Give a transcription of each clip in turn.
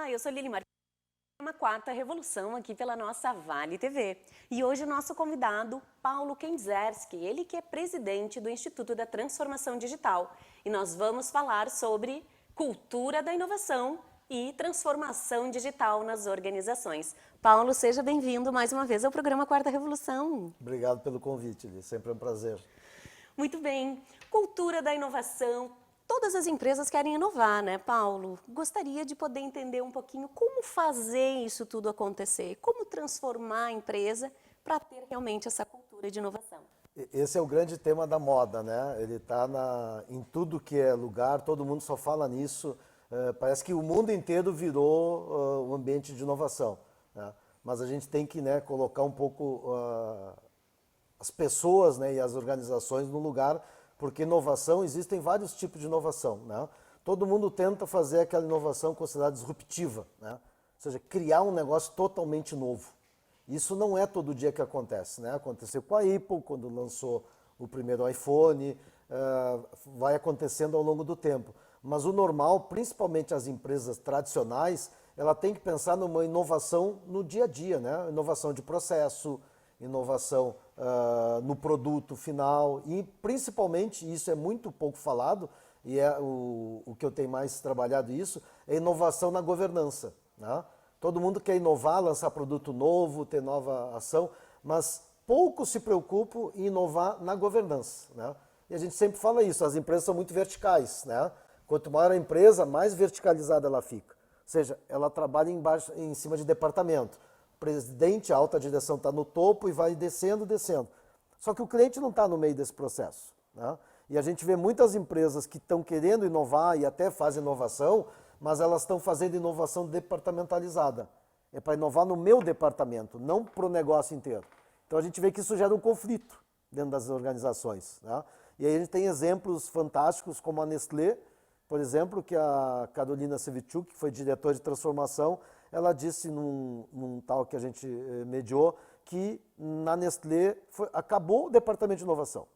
Olá, eu sou Lili Martins, uma quarta revolução aqui pela nossa Vale TV. E hoje o nosso convidado, Paulo Kenzerski, ele que é presidente do Instituto da Transformação Digital. E nós vamos falar sobre cultura da inovação e transformação digital nas organizações. Paulo, seja bem-vindo mais uma vez ao programa Quarta Revolução. Obrigado pelo convite, Lili. Sempre é um prazer. Muito bem. Cultura da inovação. Todas as empresas querem inovar, né, Paulo? Gostaria de poder entender um pouquinho como fazer isso tudo acontecer, como transformar a empresa para ter realmente essa cultura de inovação. Esse é o grande tema da moda, né? Ele está em tudo que é lugar, todo mundo só fala nisso. Parece que o mundo inteiro virou um ambiente de inovação, né? Mas a gente tem que, né, colocar um pouco as pessoas, né, e as organizações no lugar, porque inovação, existem vários tipos de inovação, né? Todo mundo tenta fazer aquela inovação considerada disruptiva, né? Ou seja, criar um negócio totalmente novo. Isso não é todo dia que acontece, né? Aconteceu com a Apple, quando lançou o primeiro iPhone, vai acontecendo ao longo do tempo. Mas o normal, principalmente as empresas tradicionais, ela tem que pensar numa inovação no dia a dia, né? Inovação de processo, inovação no produto final e principalmente, isso é muito pouco falado e é o que eu tenho mais trabalhado isso, é inovação na governança, né? Todo mundo quer inovar, lançar produto novo, ter nova ação, mas pouco se preocupam em inovar na governança, né? E a gente sempre fala isso, as empresas são muito verticais, né? Quanto maior a empresa, mais verticalizada ela fica. Ou seja, ela trabalha em cima de departamento. O presidente, a alta direção está no topo e vai descendo, descendo. Só que o cliente não está no meio desse processo, né? E a gente vê muitas empresas que estão querendo inovar e até fazem inovação, mas elas estão fazendo inovação departamentalizada. É para inovar no meu departamento, não para o negócio inteiro. Então a gente vê que isso gera um conflito dentro das organizações, né? E aí a gente tem exemplos fantásticos como a Nestlé, por exemplo, que a Carolina Sevchuk, que foi diretora de transformação, ela disse num tal que a gente mediou que na Nestlé acabou o departamento de inovação.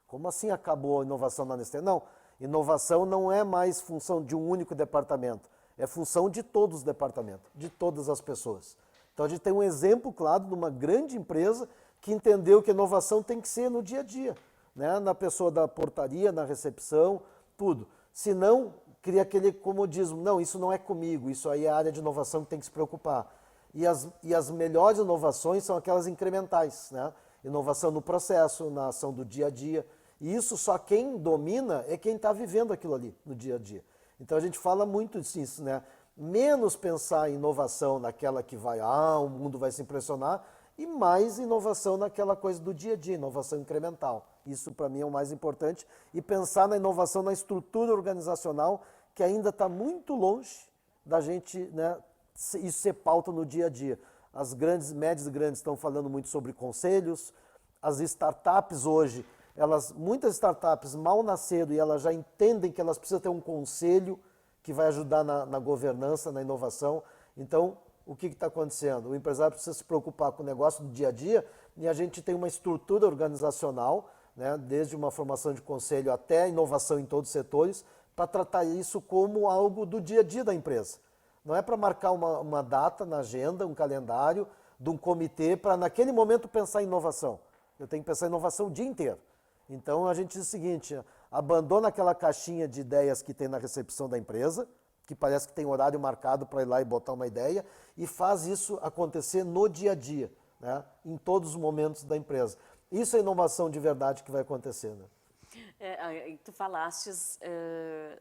Como assim acabou a inovação na Nestlé? Não, inovação não é mais função de um único departamento, é função de todos os departamentos, de todas as pessoas. Então a gente tem um exemplo claro de uma grande empresa que entendeu que a inovação tem que ser no dia a dia, né? Na pessoa da portaria, na recepção, tudo. Se não, cria aquele comodismo, não, isso não é comigo, isso aí é a área de inovação que tem que se preocupar. E as melhores inovações são aquelas incrementais, né? Inovação no processo, na ação do dia a dia. E isso só quem domina é quem está vivendo aquilo ali no dia a dia. Então a gente fala muito disso, né? Menos pensar em inovação naquela que vai, o mundo vai se impressionar, e mais inovação naquela coisa do dia a dia, inovação incremental. Isso para mim é o mais importante. E pensar na inovação na estrutura organizacional, que ainda está muito longe da gente, né, isso ser pauta no dia a dia. As médias e grandes estão falando muito sobre conselhos. As startups hoje, muitas startups mal nasceram e elas já entendem que elas precisam ter um conselho que vai ajudar na governança, na inovação. Então, o que está acontecendo? O empresário precisa se preocupar com o negócio do dia a dia e a gente tem uma estrutura organizacional, né, desde uma formação de conselho até a inovação em todos os setores, para tratar isso como algo do dia a dia da empresa. Não é para marcar uma data na agenda, um calendário de um comitê para naquele momento pensar em inovação. Eu tenho que pensar em inovação o dia inteiro. Então a gente diz o seguinte, abandona aquela caixinha de ideias que tem na recepção da empresa, que parece que tem horário marcado para ir lá e botar uma ideia, e faz isso acontecer no dia a dia, né, em todos os momentos da empresa. Isso é inovação de verdade que vai acontecer, né? Tu falastes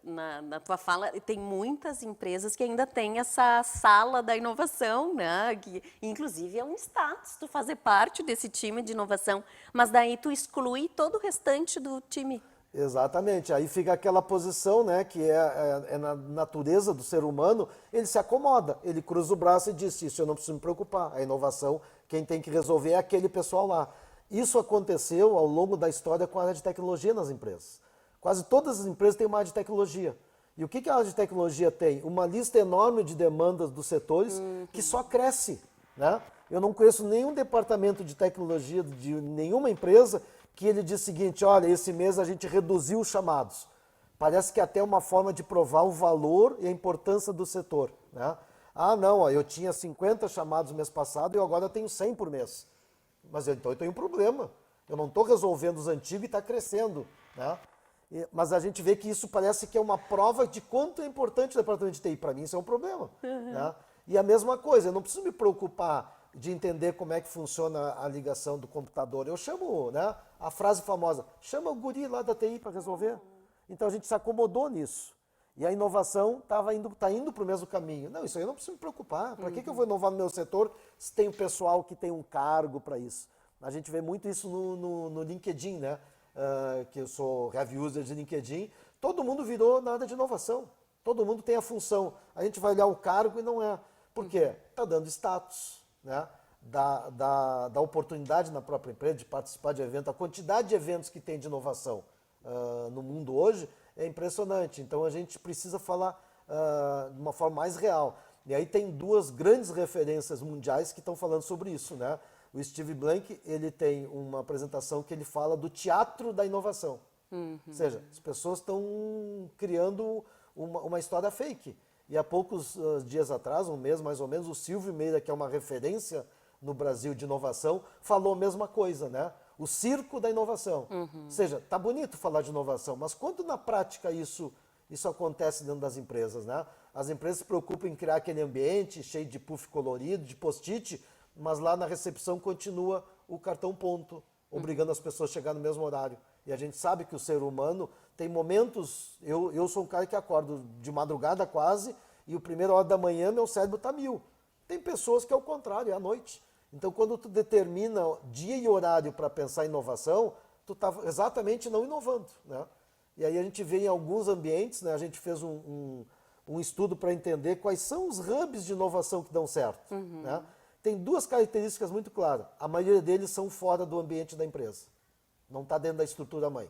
na tua fala, tem muitas empresas que ainda têm essa sala da inovação, né? Que, inclusive é um status tu fazer parte desse time de inovação, mas daí tu exclui todo o restante do time. Exatamente, aí fica aquela posição, né, que é na natureza do ser humano, ele se acomoda, ele cruza o braço e diz, isso eu não preciso me preocupar, a inovação, quem tem que resolver é aquele pessoal lá. Isso aconteceu ao longo da história com a área de tecnologia nas empresas. Quase todas as empresas têm uma área de tecnologia. E o que a área de tecnologia tem? Uma lista enorme de demandas dos setores que só cresce, né? Eu não conheço nenhum departamento de tecnologia de nenhuma empresa que ele diz o seguinte, olha, esse mês a gente reduziu os chamados. Parece que é até uma forma de provar o valor e a importância do setor, né? Ah, não, ó, eu tinha 50 chamados mês passado e agora eu tenho 100 por mês. Mas então eu tenho um problema. Eu não estou resolvendo os antigos e está crescendo. Né? Mas a gente vê que isso parece que é uma prova de quanto é importante o departamento de TI. Para mim isso é um problema. Né? E a mesma coisa, eu não preciso me preocupar de entender como é que funciona a ligação do computador. Eu chamo, né, a frase famosa, chama o guri lá da TI para resolver. Então a gente se acomodou nisso. E a inovação tá indo para o mesmo caminho. Não, isso aí eu não preciso me preocupar. Para que eu vou inovar no meu setor se tem o pessoal que tem um cargo para isso? A gente vê muito isso no LinkedIn, né? Que eu sou heavy user de LinkedIn. Todo mundo virou nada de inovação. Todo mundo tem a função. A gente vai olhar o cargo e não é. Por quê? Está dando status, né? Da oportunidade na própria empresa de participar de evento. A quantidade de eventos que tem de inovação no mundo hoje é impressionante. Então a gente precisa falar de uma forma mais real. E aí tem duas grandes referências mundiais que estão falando sobre isso, né? O Steve Blank, ele tem uma apresentação que ele fala do teatro da inovação. Ou seja, as pessoas estão criando uma história fake. E há poucos dias atrás, um mês mais ou menos, o Silvio Meira, que é uma referência no Brasil de inovação, falou a mesma coisa, né? O circo da inovação. Ou seja, tá bonito falar de inovação, mas quando na prática isso acontece dentro das empresas, né? As empresas se preocupam em criar aquele ambiente cheio de puff colorido, de post-it, mas lá na recepção continua o cartão ponto, obrigando as pessoas a chegar no mesmo horário. E a gente sabe que o ser humano tem momentos... Eu sou um cara que acordo de madrugada quase, e o primeiro hora da manhã meu cérebro está mil. Tem pessoas que é o contrário, é à noite. Então, quando tu determina dia e horário para pensar em inovação, tu está exatamente não inovando, né? E aí a gente vê em alguns ambientes, né? A gente fez um estudo para entender quais são os hubs de inovação que dão certo, né? Tem duas características muito claras. A maioria deles são fora do ambiente da empresa. Não está dentro da estrutura mãe.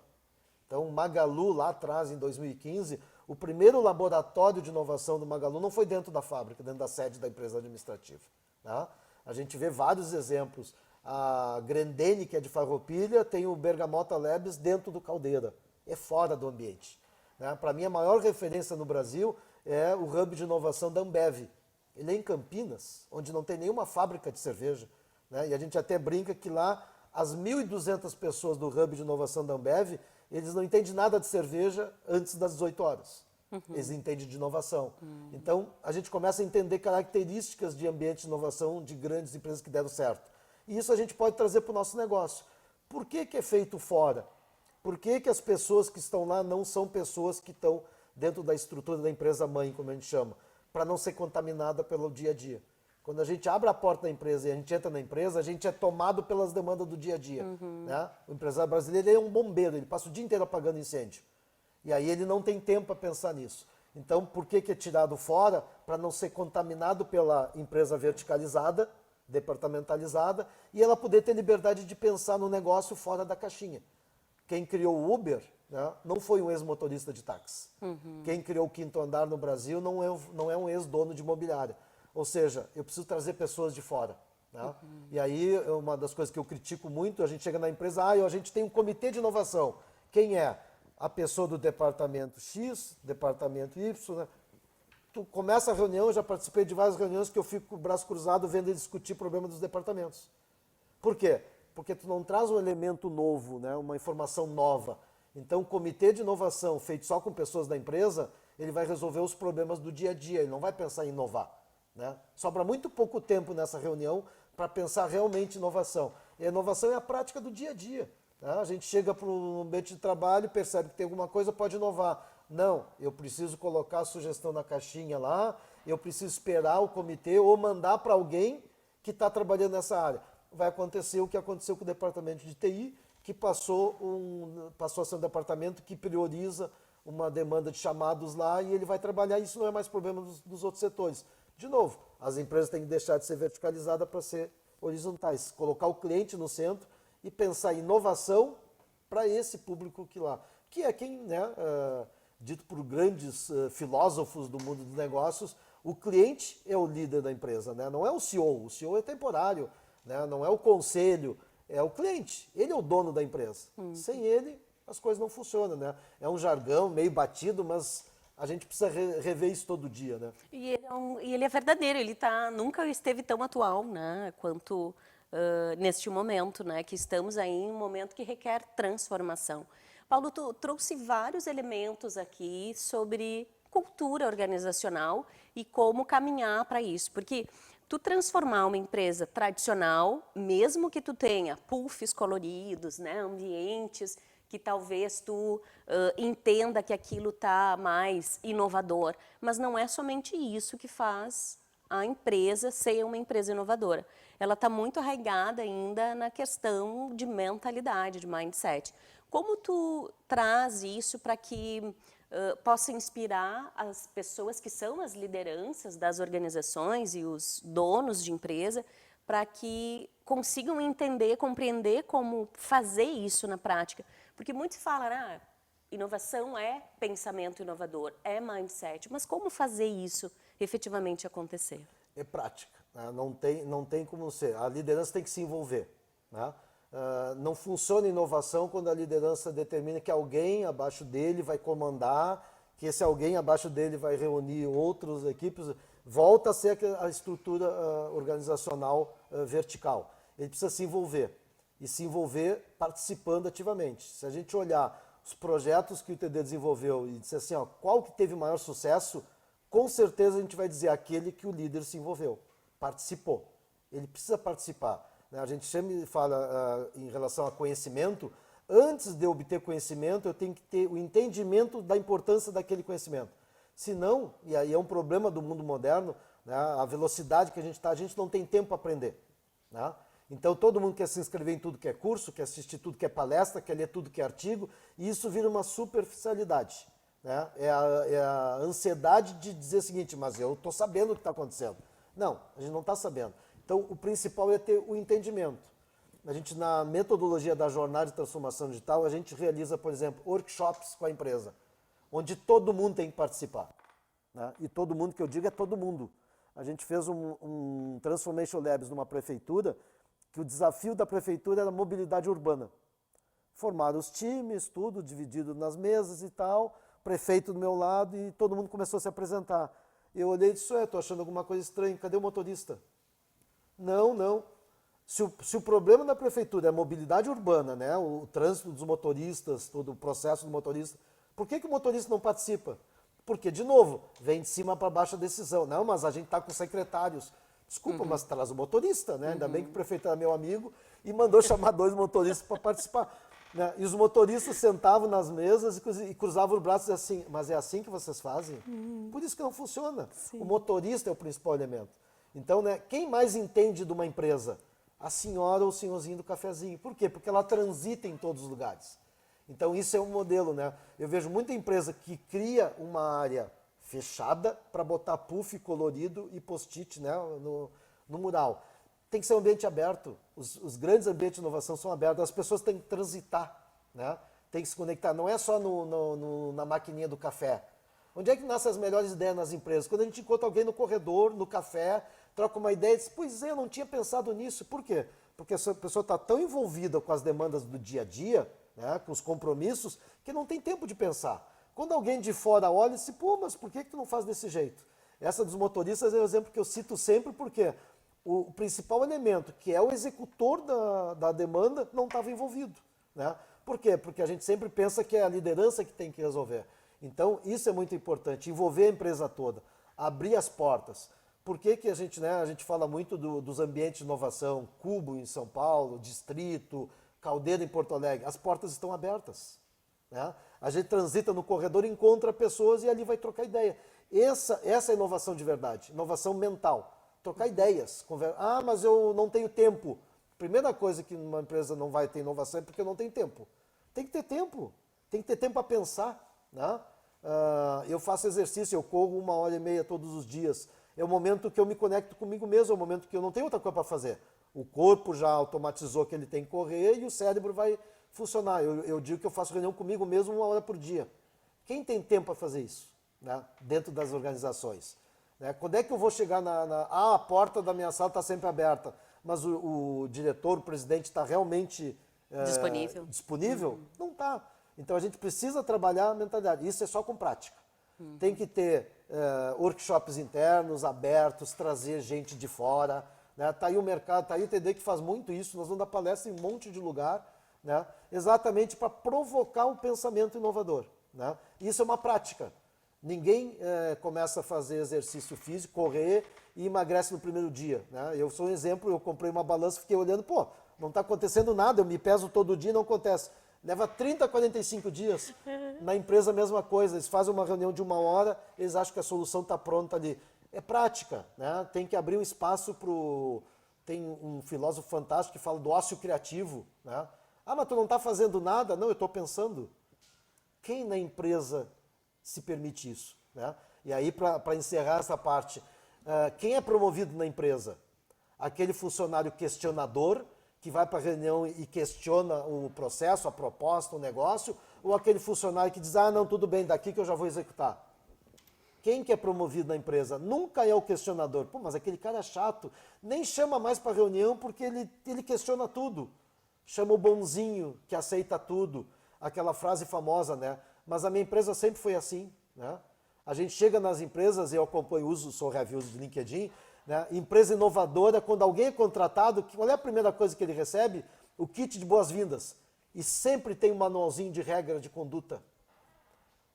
Então, o Magalu, lá atrás, em 2015, o primeiro laboratório de inovação do Magalu não foi dentro da fábrica, dentro da sede da empresa administrativa. Tá? A gente vê vários exemplos. A Grendene, que é de Farroupilha, tem o Bergamota Labs dentro do Caldeira. É fora do ambiente. Né? Para mim, a maior referência no Brasil é o hub de inovação da Ambev. Ele é em Campinas, onde não tem nenhuma fábrica de cerveja. Né? E a gente até brinca que lá, as 1.200 pessoas do hub de inovação da Ambev, eles não entendem nada de cerveja antes das 18 horas. Eles entendem de inovação. Então, a gente começa a entender características de ambiente de inovação de grandes empresas que deram certo. E isso a gente pode trazer para o nosso negócio. Por que é feito fora? Por que as pessoas que estão lá não são pessoas que estão dentro da estrutura da empresa mãe, como a gente chama? Para não ser contaminada pelo dia a dia. Quando a gente abre a porta da empresa e a gente entra na empresa, a gente é tomado pelas demandas do dia a dia. Né? O empresário brasileiro ele é um bombeiro, ele passa o dia inteiro apagando incêndio. E aí ele não tem tempo para pensar nisso. Então, por que é tirado fora? Para não ser contaminado pela empresa verticalizada, departamentalizada, e ela poder ter liberdade de pensar no negócio fora da caixinha. Quem criou o Uber, né, não foi um ex-motorista de táxi. Quem criou o Quinto Andar no Brasil não é um ex-dono de imobiliária. Ou seja, eu preciso trazer pessoas de fora. Né? E aí, uma das coisas que eu critico muito, a gente chega na empresa, a gente tem um comitê de inovação. Quem é? A pessoa do departamento X, departamento Y. Né? Tu começa a reunião, eu já participei de várias reuniões que eu fico com o braço cruzado vendo eles discutir problema dos departamentos. Por quê? Porque tu não traz um elemento novo, né? Uma informação nova. Então, o comitê de inovação, feito só com pessoas da empresa, ele vai resolver os problemas do dia a dia, ele não vai pensar em inovar. Né? Sobra muito pouco tempo nessa reunião para pensar realmente em inovação. E a inovação é a prática do dia a dia. Né? A gente chega para um ambiente de trabalho, percebe que tem alguma coisa, pode inovar. Não, eu preciso colocar a sugestão na caixinha lá, eu preciso esperar o comitê ou mandar para alguém que está trabalhando nessa área. Vai acontecer o que aconteceu com o departamento de TI, que passou a ser um departamento que prioriza uma demanda de chamados lá e ele vai trabalhar. Isso não é mais problema dos outros setores. De novo, as empresas têm que deixar de ser verticalizadas para ser horizontais. Colocar o cliente no centro e pensar em inovação para esse público que lá. Que é quem, né, dito por grandes filósofos do mundo dos negócios, o cliente é o líder da empresa, né? Não é o CEO. O CEO é temporário, né? Não é o conselho, é o cliente. Ele é o dono da empresa. Sem ele, as coisas não funcionam, né? É um jargão meio batido, mas A gente precisa rever isso todo dia, né? E ele é verdadeiro, nunca esteve tão atual, né, quanto neste momento, né, que estamos aí em um momento que requer transformação. Paulo, tu trouxe vários elementos aqui sobre cultura organizacional e como caminhar para isso, porque tu transformar uma empresa tradicional, mesmo que tu tenha puffs coloridos, né, ambientes que talvez tu entenda que aquilo está mais inovador, mas não é somente isso que faz a empresa ser uma empresa inovadora. Ela está muito arraigada ainda na questão de mentalidade, de mindset. Como tu traz isso para que possa inspirar as pessoas que são as lideranças das organizações e os donos de empresa para que consigam entender, compreender como fazer isso na prática? Porque muitos falam, inovação é pensamento inovador, é mindset, mas como fazer isso efetivamente acontecer? É prática, né? Não tem como ser. A liderança tem que se envolver, né? Não funciona inovação quando a liderança determina que alguém abaixo dele vai comandar, que esse alguém abaixo dele vai reunir outras equipes, volta a ser a estrutura organizacional vertical. Ele precisa se envolver, e se envolver participando ativamente. Se a gente olhar os projetos que o ITD desenvolveu e disser assim, qual que teve maior sucesso, com certeza a gente vai dizer aquele que o líder se envolveu, participou. Ele precisa participar. A gente sempre fala em relação a conhecimento, antes de eu obter conhecimento, eu tenho que ter o entendimento da importância daquele conhecimento. Senão, e aí é um problema do mundo moderno, né, a velocidade que a gente está, a gente não tem tempo para aprender, né? Então todo mundo quer se inscrever em tudo que é curso, quer assistir tudo que é palestra, quer ler tudo que é artigo, e isso vira uma superficialidade, né? É a ansiedade de dizer o seguinte, mas eu estou sabendo o que está acontecendo. Não, a gente não está sabendo. Então o principal é ter o entendimento. A gente, na metodologia da jornada de transformação digital, a gente realiza, por exemplo, workshops com a empresa, onde todo mundo tem que participar, né? E todo mundo que eu digo é todo mundo. A gente fez um Transformation Labs numa prefeitura, que o desafio da prefeitura era a mobilidade urbana. Formaram os times, tudo dividido nas mesas e tal, prefeito do meu lado, e todo mundo começou a se apresentar. Eu olhei e disse, estou achando alguma coisa estranha, cadê o motorista? Não. Se o problema da prefeitura é a mobilidade urbana, né, o trânsito dos motoristas, todo o processo do motorista, por que o motorista não participa? Porque, de novo, vem de cima para baixo a decisão. Não, mas a gente está com secretários. Desculpa, mas traz o motorista, né? Ainda bem que o prefeito era meu amigo e mandou chamar 2 motoristas para participar, né? E os motoristas sentavam nas mesas e cruzavam os braços e assim, mas é assim que vocês fazem? Por isso que não funciona. Sim. O motorista é o principal elemento. Então, né, quem mais entende de uma empresa? A senhora ou o senhorzinho do cafezinho. Por quê? Porque ela transita em todos os lugares. Então isso é um modelo, né? Eu vejo muita empresa que cria uma área fechada para botar puff colorido e post-it, né, no mural. Tem que ser um ambiente aberto. Os grandes ambientes de inovação são abertos. As pessoas têm que transitar, né? Tem que se conectar. Não é só na maquininha do café. Onde é que nascem as melhores ideias nas empresas? Quando a gente encontra alguém no corredor, no café, troca uma ideia e diz, pois é, eu não tinha pensado nisso. Por quê? Porque essa pessoa está tão envolvida com as demandas do dia a dia, né, com os compromissos, que não tem tempo de pensar. Quando alguém de fora olha e diz, pô, mas por que tu não faz desse jeito? Essa dos motoristas é o exemplo que eu cito sempre, porque o principal elemento, que é o executor da demanda, não estava envolvido, né? Por quê? Porque a gente sempre pensa que é a liderança que tem que resolver. Então, isso é muito importante, envolver a empresa toda, abrir as portas. Por que a gente, né, a gente fala muito dos ambientes de inovação, Cubo em São Paulo, Distrito, Caldeira em Porto Alegre? As portas estão abertas, né? A gente transita no corredor, encontra pessoas e ali vai trocar ideia. Essa é a inovação de verdade, inovação mental. Trocar ideias. Mas eu não tenho tempo. Primeira coisa que uma empresa não vai ter inovação é porque não tem tempo. Tem que ter tempo. Tem que ter tempo para pensar, né? Eu faço exercício, eu corro 1h30 todos os dias. É o momento que eu me conecto comigo mesmo, é o momento que eu não tenho outra coisa para fazer. O corpo já automatizou que ele tem que correr e o cérebro vai funcionar. Eu digo que eu faço reunião comigo mesmo 1 hora por dia. Quem tem tempo para fazer isso, né, dentro das organizações? Né? Quando é que eu vou chegar a porta da minha sala está sempre aberta, mas o diretor, o presidente está realmente disponível? Não está. Então a gente precisa trabalhar a mentalidade. Isso é só com prática. Tem que ter workshops internos, abertos, trazer gente de fora, né? Tá aí o mercado, tá aí o TD que faz muito isso, nós vamos dar palestra em um monte de lugar, né? Exatamente para provocar um pensamento inovador, né? Isso é uma prática. Ninguém começa a fazer exercício físico, correr e emagrece no primeiro dia, né? Eu sou um exemplo, eu comprei uma balança, fiquei olhando, pô, não está acontecendo nada, eu me peso todo dia e não acontece. Leva 30, 45 dias. Na empresa a mesma coisa, eles fazem uma reunião de 1 hora, eles acham que a solução está pronta ali. É prática, né? Tem que abrir um espaço para o... Tem um filósofo fantástico que fala do ócio criativo, né? Ah, mas tu não está fazendo nada? Não, eu estou pensando. Quem na empresa se permite isso, né? E aí, para encerrar essa parte, quem é promovido na empresa? Aquele funcionário questionador, que vai para a reunião e questiona o processo, a proposta, o negócio, ou aquele funcionário que diz, ah, não, tudo bem, daqui que eu já vou executar. Quem que é promovido na empresa? Nunca é o questionador. Pô, mas aquele cara é chato, nem chama mais para reunião porque ele questiona tudo. Chama o bonzinho, que aceita tudo. Aquela frase famosa, né? Mas a minha empresa sempre foi assim, né? A gente chega nas empresas, eu acompanho, sou reviews de LinkedIn, né? Empresa inovadora, quando alguém é contratado, qual é a primeira coisa que ele recebe? O kit de boas-vindas. E sempre tem um manualzinho de regra de conduta.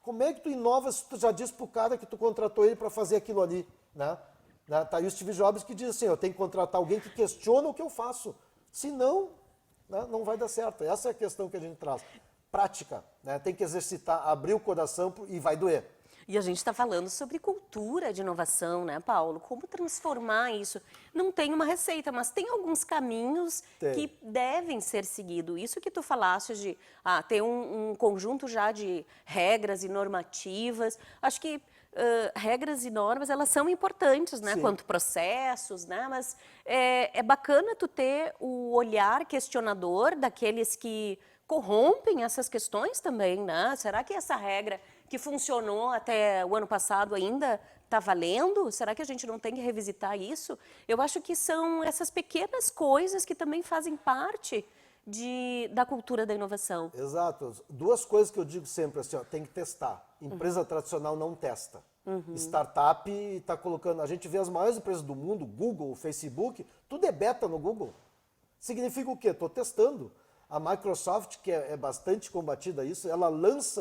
Como é que tu inova se tu já diz pro cara que tu contratou ele para fazer aquilo ali, né? Tá aí o Steve Jobs que diz assim, eu tenho que contratar alguém que questiona o que eu faço. Senão, né, não vai dar certo. Essa é a questão que a gente traz. Prática, né? Tem que exercitar, abrir o coração e vai doer. E a gente está falando sobre cultura de inovação, né, Paulo? Como transformar isso? Não tem uma receita, mas tem alguns caminhos que devem ser seguidos. Isso que tu falaste de ter um conjunto já de regras e normativas. Acho que regras e normas, elas são importantes, né? Sim. Quanto processos, né? Mas é bacana tu ter o olhar questionador daqueles que corrompem essas questões também, né? Será que essa regra que funcionou até o ano passado ainda está valendo? Será que a gente não tem que revisitar isso? Eu acho que são essas pequenas coisas que também fazem parte da cultura da inovação. Exato. Duas coisas que eu digo sempre assim, ó, tem que testar. Empresa tradicional não testa. Startup está colocando... A gente vê as maiores empresas do mundo, Google, Facebook, tudo é beta no Google. Significa o quê? Estou testando. A Microsoft, que é bastante combatida a isso, ela lança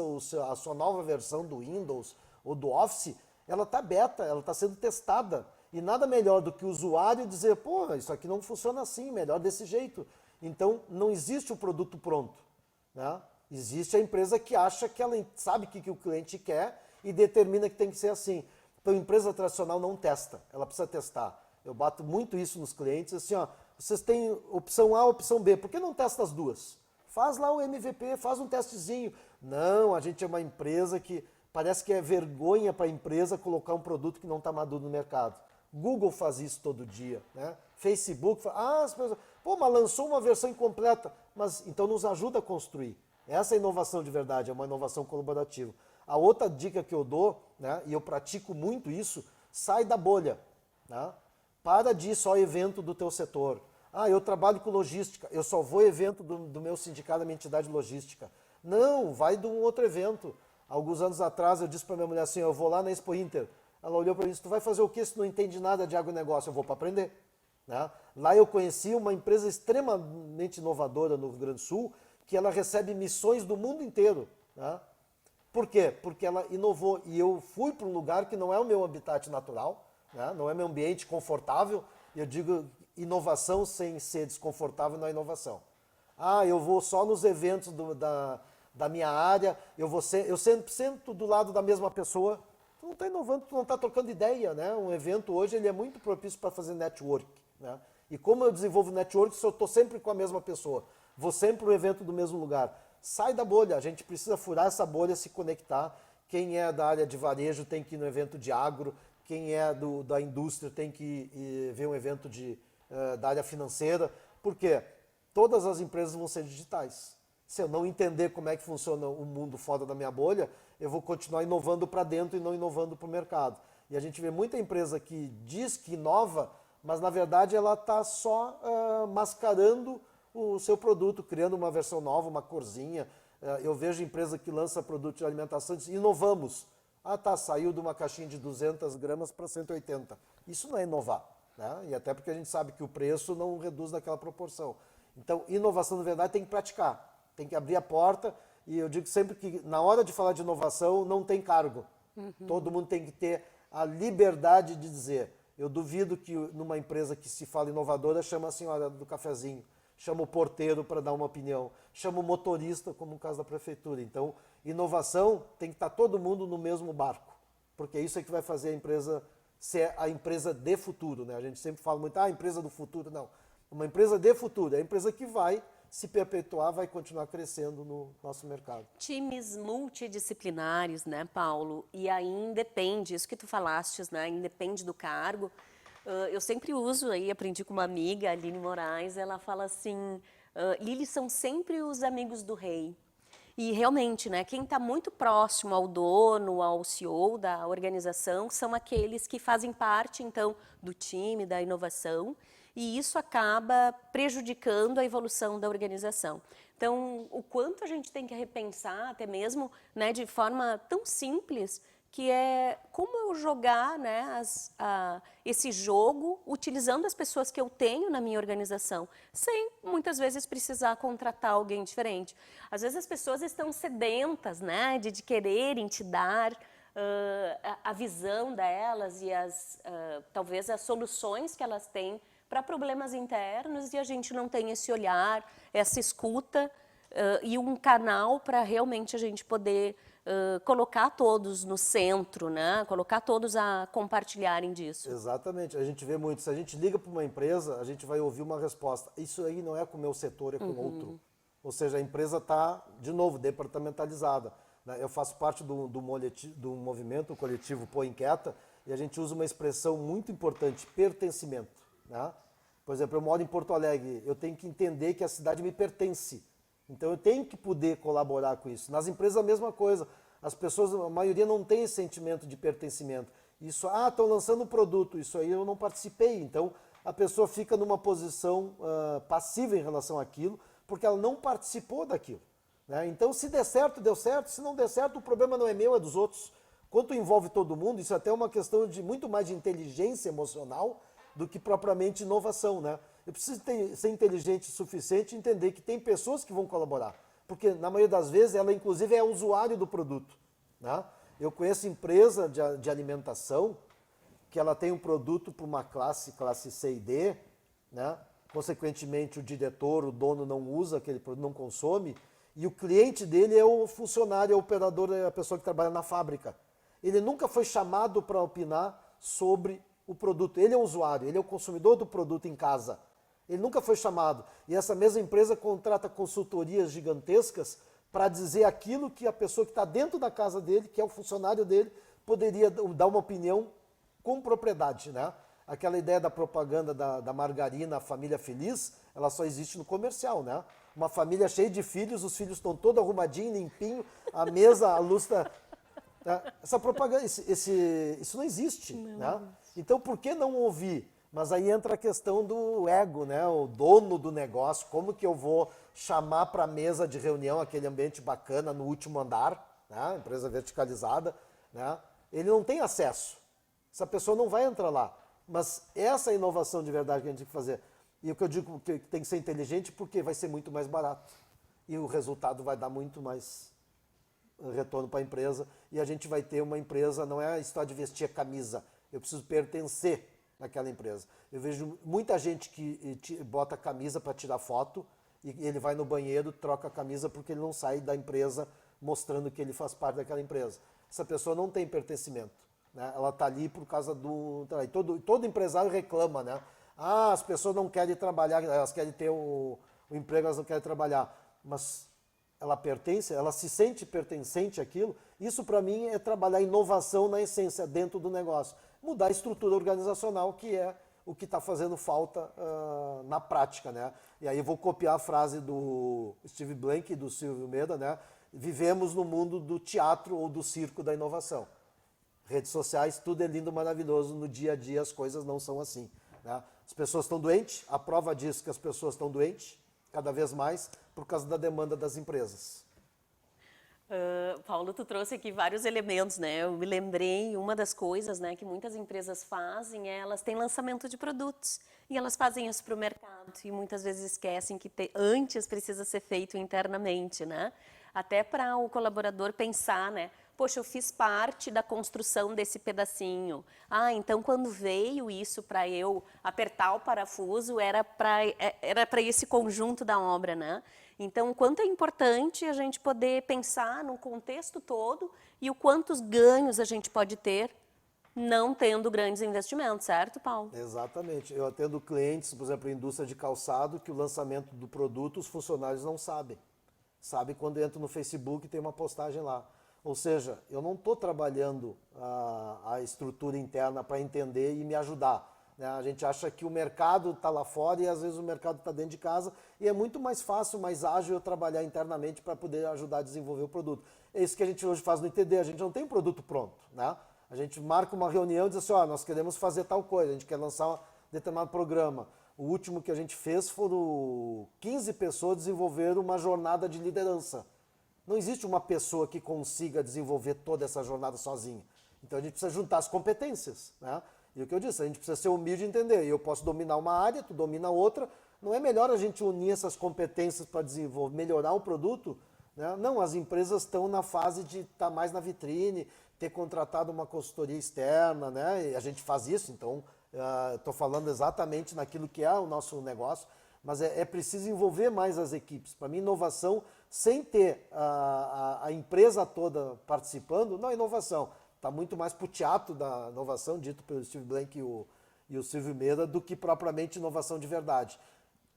a sua nova versão do Windows ou do Office, ela está beta, ela está sendo testada. E nada melhor do que o usuário dizer, pô, isso aqui não funciona assim, melhor desse jeito. Então, não existe o produto pronto, né? Existe a empresa que acha que ela sabe o que o cliente quer e determina que tem que ser assim. Então, a empresa tradicional não testa, ela precisa testar. Eu bato muito isso nos clientes, assim, ó, vocês têm opção A, opção B, por que não testa as duas? Faz lá o MVP, faz um testezinho. Não, a gente é uma empresa que parece que é vergonha para a empresa colocar um produto que não está maduro no mercado. Google faz isso todo dia, né? Facebook faz, as pessoas, pô, mas lançou uma versão incompleta, mas então nos ajuda a construir. Essa é a inovação de verdade, é uma inovação colaborativa. A outra dica que eu dou, né, e eu pratico muito isso, sai da bolha, né? Para de ir só evento do teu setor. Eu trabalho com logística, eu só vou evento do meu sindicato, da minha entidade logística. Não, vai de um outro evento. Alguns anos atrás eu disse para minha mulher assim, eu vou lá na Expo Inter. Ela olhou para mim e disse, tu vai fazer o quê se tu não entende nada de agronegócio? Eu vou para aprender. Né? Lá eu conheci uma empresa extremamente inovadora no Rio Grande do Sul, que ela recebe missões do mundo inteiro. Né? Por quê? Porque ela inovou. E eu fui para um lugar que não é o meu habitat natural, né? Não é meu ambiente confortável. Eu digo, inovação sem ser desconfortável não é inovação. Eu vou só nos eventos da minha área, eu sempre sento do lado da mesma pessoa. Tu não está inovando, tu não está trocando ideia, né? Um evento hoje ele é muito propício para fazer network, né? E como eu desenvolvo network, se eu estou sempre com a mesma pessoa, vou sempre para o evento do mesmo lugar. Sai da bolha, a gente precisa furar essa bolha, se conectar. Quem é da área de varejo tem que ir no evento de agro, quem é da indústria tem que ir ver um evento da área financeira. Por quê? Todas as empresas vão ser digitais. Se eu não entender como é que funciona o mundo fora da minha bolha, eu vou continuar inovando para dentro e não inovando para o mercado. E a gente vê muita empresa que diz que inova, mas na verdade ela está só mascarando o seu produto, criando uma versão nova, uma corzinha. Eu vejo empresa que lança produto de alimentação e diz, inovamos. Ah, tá, saiu de uma caixinha de 200 gramas para 180. Isso não é inovar, né? E até porque a gente sabe que o preço não reduz naquela proporção. Então, inovação, na verdade, tem que praticar, tem que abrir a porta. E eu digo sempre que, na hora de falar de inovação, não tem cargo. Todo mundo tem que ter a liberdade de dizer. Eu duvido que numa empresa que se fala inovadora, chama a senhora do cafezinho, chama o porteiro para dar uma opinião, chama o motorista, como no caso da prefeitura. Então, inovação tem que estar todo mundo no mesmo barco, porque isso é que vai fazer a empresa ser a empresa de futuro, né? A gente sempre fala muito, a empresa do futuro. Não, uma empresa de futuro é a empresa que vai se perpetuar, vai continuar crescendo no nosso mercado. Times multidisciplinares, né, Paulo? E aí independe, isso que tu falastes, né, independe do cargo. Eu sempre uso, aí aprendi com uma amiga, a Aline Moraes, ela fala assim, Lili, são sempre os amigos do rei. E realmente, né, quem está muito próximo ao dono, ao CEO da organização, são aqueles que fazem parte, então, do time, da inovação, e isso acaba prejudicando a evolução da organização. Então, o quanto a gente tem que repensar, até mesmo, né, de forma tão simples, que é como eu jogar, né, esse jogo utilizando as pessoas que eu tenho na minha organização, sem muitas vezes precisar contratar alguém diferente. Às vezes as pessoas estão sedentas, né, de quererem te dar a visão delas e talvez as soluções que elas têm para problemas internos, e a gente não tem esse olhar, essa escuta e um canal para realmente a gente poder colocar todos no centro, né? Colocar todos a compartilharem disso. Exatamente, a gente vê muito. Se a gente liga para uma empresa, a gente vai ouvir uma resposta. Isso aí não é com o meu setor, é com outro. Ou seja, a empresa está, de novo, departamentalizada. Eu faço parte do movimento coletivo Põe Inquieta, e a gente usa uma expressão muito importante, pertencimento. Né? Por exemplo, eu moro em Porto Alegre, eu tenho que entender que a cidade me pertence. Então eu tenho que poder colaborar com isso. Nas empresas a mesma coisa. As pessoas, a maioria não tem esse sentimento de pertencimento. Isso, estão lançando um produto, isso aí eu não participei. Então a pessoa fica numa posição passiva em relação àquilo, porque ela não participou daquilo. Né? Então se der certo, deu certo. Se não der certo, o problema não é meu, é dos outros. Quanto envolve todo mundo, isso é até uma questão de muito mais de inteligência emocional do que propriamente inovação, né? Eu preciso ser inteligente o suficiente e entender que tem pessoas que vão colaborar, porque na maioria das vezes ela inclusive é usuário do produto, né? Eu conheço empresa de alimentação que ela tem um produto para uma classe C e D, né? Consequentemente o diretor, o dono não usa aquele produto, não consome, e o cliente dele é o funcionário, é o operador, é a pessoa que trabalha na fábrica. Ele nunca foi chamado para opinar sobre o produto. Ele é o usuário, ele é o consumidor do produto em casa. Ele nunca foi chamado. E essa mesma empresa contrata consultorias gigantescas para dizer aquilo que a pessoa que está dentro da casa dele, que é o funcionário dele, poderia dar uma opinião com propriedade, né? Aquela ideia da propaganda da margarina, a família feliz, ela só existe no comercial, né? Uma família cheia de filhos, os filhos estão todos arrumadinhos, limpinho, a mesa, a luz está... Essa propaganda, isso não existe, não. Né? Então, por que não ouvir? Mas aí entra a questão do ego, né? O dono do negócio, como que eu vou chamar para a mesa de reunião aquele ambiente bacana no último andar, né? Empresa verticalizada, né? Ele não tem acesso, essa pessoa não vai entrar lá. Mas essa é a inovação de verdade que a gente tem que fazer. E o que eu digo que tem que ser inteligente porque vai ser muito mais barato. E o resultado vai dar muito mais retorno para a empresa, e a gente vai ter uma empresa, não é a história de vestir a camisa, eu preciso pertencer naquela empresa. Eu vejo muita gente que bota a camisa para tirar foto, e ele vai no banheiro, troca a camisa porque ele não sai da empresa mostrando que ele faz parte daquela empresa. Essa pessoa não tem pertencimento, né? Ela está ali por causa do... Todo empresário reclama, né? As pessoas não querem trabalhar, elas querem ter o emprego, elas não querem trabalhar, mas ela pertence, ela se sente pertencente àquilo. Isso, para mim, é trabalhar inovação na essência, dentro do negócio. Mudar a estrutura organizacional, que é o que está fazendo falta na prática, né? E aí eu vou copiar a frase do Steve Blank e do Silvio Meda, né? Vivemos no mundo do teatro ou do circo da inovação. Redes sociais, tudo é lindo, maravilhoso. No dia a dia as coisas não são assim, né? As pessoas estão doentes, a prova disso que as pessoas estão doentes, cada vez mais, por causa da demanda das empresas. Paulo, tu trouxe aqui vários elementos, né? Eu me lembrei, uma das coisas, né, que muitas empresas fazem é elas têm lançamento de produtos e elas fazem isso para o mercado e muitas vezes esquecem que antes precisa ser feito internamente, né? Até para o colaborador pensar, né? Poxa, eu fiz parte da construção desse pedacinho. Ah, então quando veio isso para eu apertar o parafuso, era para esse conjunto da obra, né? Então, o quanto é importante a gente poder pensar no contexto todo e o quantos ganhos a gente pode ter não tendo grandes investimentos, certo, Paulo? Exatamente. Eu atendo clientes, por exemplo, em indústria de calçado, que o lançamento do produto os funcionários não sabem. Sabe quando entra no Facebook e tem uma postagem lá. Ou seja, eu não estou trabalhando a estrutura interna para entender e me ajudar. Né? A gente acha que o mercado está lá fora e às vezes o mercado está dentro de casa e é muito mais fácil, mais ágil eu trabalhar internamente para poder ajudar a desenvolver o produto. É isso que a gente hoje faz no ITD, a gente não tem um produto pronto. Né? A gente marca uma reunião e diz assim, nós queremos fazer tal coisa, a gente quer lançar um determinado programa. O último que a gente fez foram 15 pessoas desenvolveram uma jornada de liderança. Não existe uma pessoa que consiga desenvolver toda essa jornada sozinha. Então a gente precisa juntar as competências. Né? E o que eu disse, a gente precisa ser humilde e entender. Eu posso dominar uma área, tu domina outra. Não é melhor a gente unir essas competências para desenvolver, melhorar o produto? Né? Não, as empresas estão na fase de estar mais na vitrine, ter contratado uma consultoria externa, né? E a gente faz isso, então estou falando exatamente naquilo que é o nosso negócio, mas é preciso envolver mais as equipes. Para mim, inovação, sem ter a empresa toda participando, não é inovação. Está muito mais para o teatro da inovação, dito pelo Steve Blank e o Silvio Meira, do que propriamente inovação de verdade.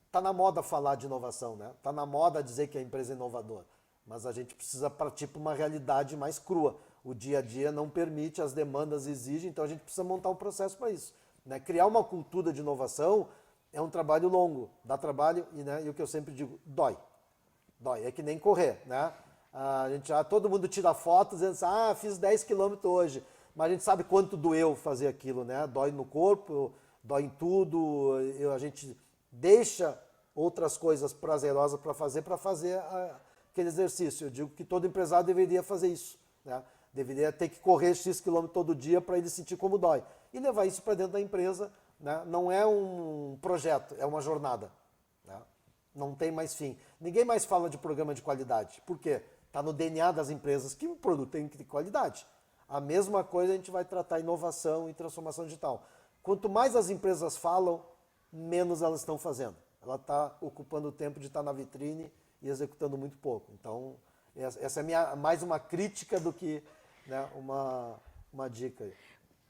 Está na moda falar de inovação, né? Está na moda dizer que a empresa é inovadora, mas a gente precisa partir para uma realidade mais crua. O dia a dia não permite, as demandas exigem, então a gente precisa montar um processo para isso. Né? Criar uma cultura de inovação é um trabalho longo, dá trabalho e o que eu sempre digo, dói. Dói, é que nem correr, né? Todo mundo tira fotos dizendo assim, fiz 10 quilômetros hoje, mas a gente sabe quanto doeu fazer aquilo, né? Dói no corpo, dói em tudo, a gente deixa outras coisas prazerosas para fazer aquele exercício. Eu digo que todo empresário deveria fazer isso, né? Deveria ter que correr X quilômetros todo dia para ele sentir como dói. E levar isso para dentro da empresa, né? Não é um projeto, é uma jornada. Né? Não tem mais fim. Ninguém mais fala de programa de qualidade. Por quê? Está no DNA das empresas que o produto tem que ter qualidade. A mesma coisa a gente vai tratar inovação e transformação digital. Quanto mais as empresas falam, menos elas estão fazendo. Ela está ocupando o tempo de estar na vitrine e executando muito pouco. Então, essa é mais uma crítica do que uma dica.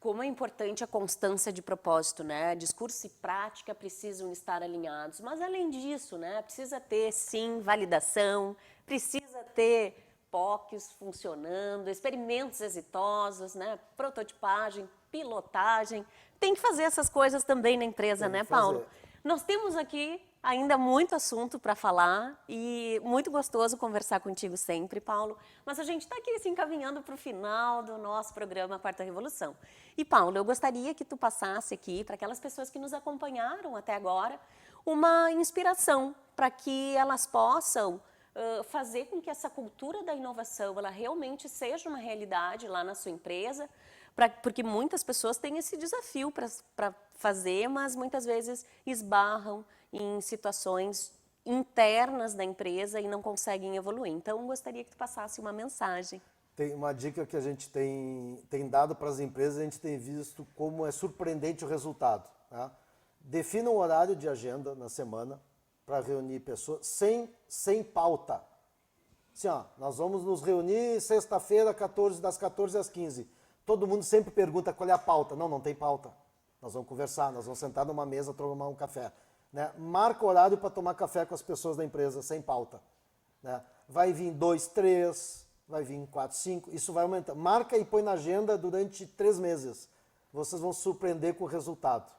Como é importante a constância de propósito, né? Discurso e prática precisam estar alinhados, mas além disso, né, precisa ter, sim, validação, precisa ter POCs funcionando, experimentos exitosos, né, prototipagem, pilotagem. Tem que fazer essas coisas também na empresa, né, Paulo? Nós temos aqui ainda muito assunto para falar e muito gostoso conversar contigo sempre, Paulo. Mas a gente está aqui se encaminhando para o final do nosso programa Quarta Revolução. E, Paulo, eu gostaria que tu passasse aqui, para aquelas pessoas que nos acompanharam até agora, uma inspiração para que elas possam fazer com que essa cultura da inovação ela realmente seja uma realidade lá na sua empresa, porque muitas pessoas têm esse desafio para fazer, mas muitas vezes esbarram em situações internas da empresa e não conseguem evoluir. Então, gostaria que tu passasse uma mensagem. Tem uma dica que a gente tem dado para as empresas, a gente tem visto como é surpreendente o resultado. Tá? Defina um horário de agenda na semana para reunir pessoas sem pauta. Assim, nós vamos nos reunir sexta-feira, das 14 às 15. Todo mundo sempre pergunta qual é a pauta. Não tem pauta. Nós vamos conversar, nós vamos sentar numa mesa, tomar um café. Né? Marca horário para tomar café com as pessoas da empresa, sem pauta. Né? Vai vir 2, 3, vai vir 4, 5, isso vai aumentar. Marca e põe na agenda durante 3 meses. Vocês vão se surpreender com o resultado.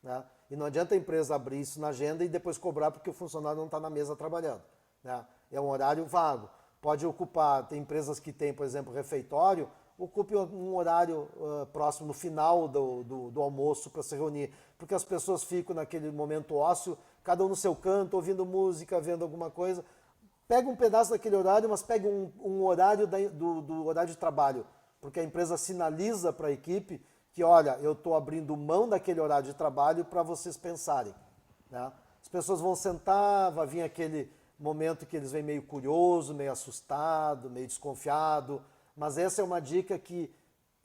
Né? E não adianta a empresa abrir isso na agenda e depois cobrar porque o funcionário não está na mesa trabalhando. Né? É um horário vago. Pode ocupar, tem empresas que têm, por exemplo, refeitório, ocupe um horário próximo, no final do almoço, para se reunir. Porque as pessoas ficam naquele momento ósseo, cada um no seu canto, ouvindo música, vendo alguma coisa. Pega um pedaço daquele horário, mas pega um horário do horário de trabalho, porque a empresa sinaliza para a equipe que, olha, eu estou abrindo mão daquele horário de trabalho para vocês pensarem. Né? As pessoas vão sentar, vai vir aquele momento que eles vêm meio curioso, meio assustado, meio desconfiado, mas essa é uma dica que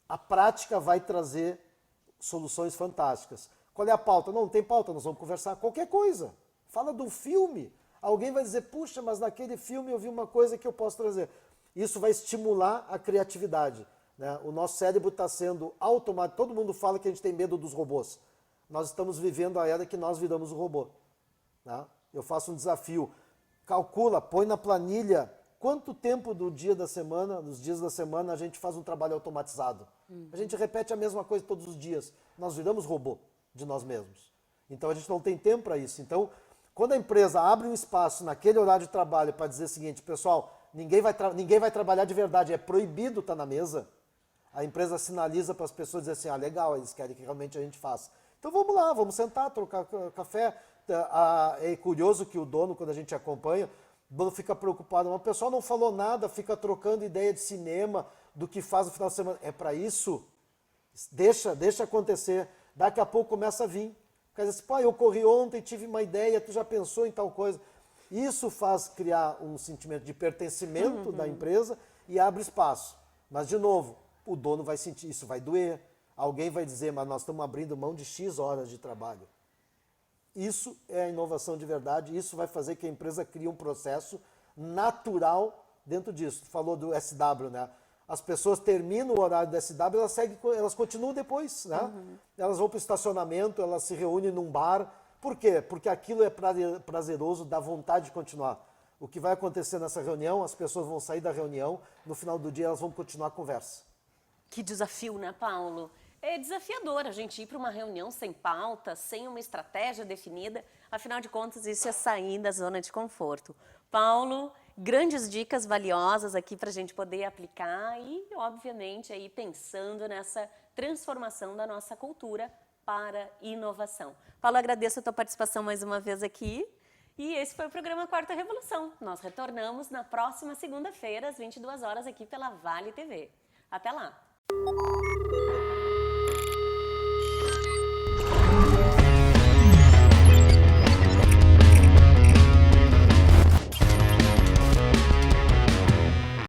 a prática vai trazer soluções fantásticas. Qual é a pauta? Não tem pauta, nós vamos conversar qualquer coisa. Fala do filme. Alguém vai dizer, puxa, mas naquele filme eu vi uma coisa que eu posso trazer. Isso vai estimular a criatividade. Né? O nosso cérebro está sendo automático. Todo mundo fala que a gente tem medo dos robôs. Nós estamos vivendo a era que nós viramos o robô. Né? Eu faço um desafio. Calcula, põe na planilha quanto tempo do dia da semana, dos dias da semana, a gente faz um trabalho automatizado. A gente repete a mesma coisa todos os dias. Nós viramos robô de nós mesmos. Então a gente não tem tempo para isso. Então, quando a empresa abre um espaço naquele horário de trabalho para dizer o seguinte, pessoal, ninguém vai trabalhar de verdade, é proibido estar na mesa, a empresa sinaliza para as pessoas dizer assim, legal, eles querem que realmente a gente faça. Então vamos lá, vamos sentar, trocar café. É curioso que o dono, quando a gente acompanha, o dono fica preocupado, mas o pessoal não falou nada, fica trocando ideia de cinema, do que faz no final de semana. É para isso, deixa acontecer, daqui a pouco começa a vir. Quer dizer, pô, eu corri ontem, tive uma ideia, tu já pensou em tal coisa. Isso faz criar um sentimento de pertencimento da empresa e abre espaço. Mas, de novo, o dono vai sentir, isso vai doer. Alguém vai dizer, mas nós estamos abrindo mão de X horas de trabalho. Isso é a inovação de verdade, isso vai fazer que a empresa crie um processo natural dentro disso. Tu falou do SW, né? As pessoas terminam o horário do SW, elas continuam depois, né? Elas vão para o estacionamento, elas se reúnem num bar. Por quê? Porque aquilo é prazeroso, dá vontade de continuar. O que vai acontecer nessa reunião, as pessoas vão sair da reunião, no final do dia elas vão continuar a conversa. Que desafio, né, Paulo? É desafiador a gente ir para uma reunião sem pauta, sem uma estratégia definida. Afinal de contas, isso é sair da zona de conforto. Paulo, grandes dicas valiosas aqui para a gente poder aplicar e, obviamente, aí pensando nessa transformação da nossa cultura para inovação. Paulo, agradeço a tua participação mais uma vez aqui. E esse foi o programa Quarta Revolução. Nós retornamos na próxima segunda-feira, às 22 horas, aqui pela Vale TV. Até lá!